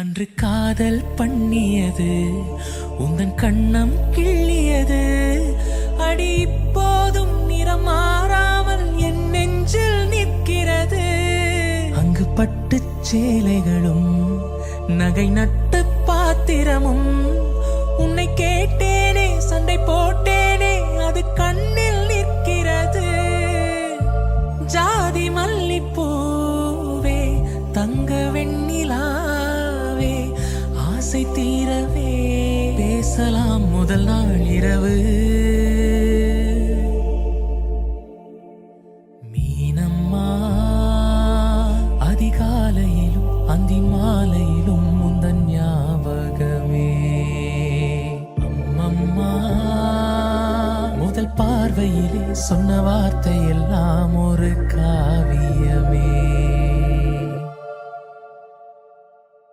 அன்று காதல் பண்ணியது உந்தன் கண்ணம் கிள்ளியது அடி இப்போதும் நிறம் மாறாமல் என் நெஞ்சில் நிற்கிறது. அங்கு பட்டு சேலைகளும் நகை நட்டு பாத்திரமும் உன்னை கேட்டேனே சண்டை போட்டேனே அது கண்ணில் நிற்கிறது. ஜாதி மல்லிப்பூவே தங்க வெண்ணிலாவே ஆசை தீரவே பேசலாம் முதல் நாள் இரவு. மீனம்மா அதிகாலையிலும் அந்தி மாலையிலும் முந்தன் ஞாபகமே. அம்மம்மா முதல் பார்வையிலே சொன்ன வார்த்தை எல்லாம் ஒரு காவியமே.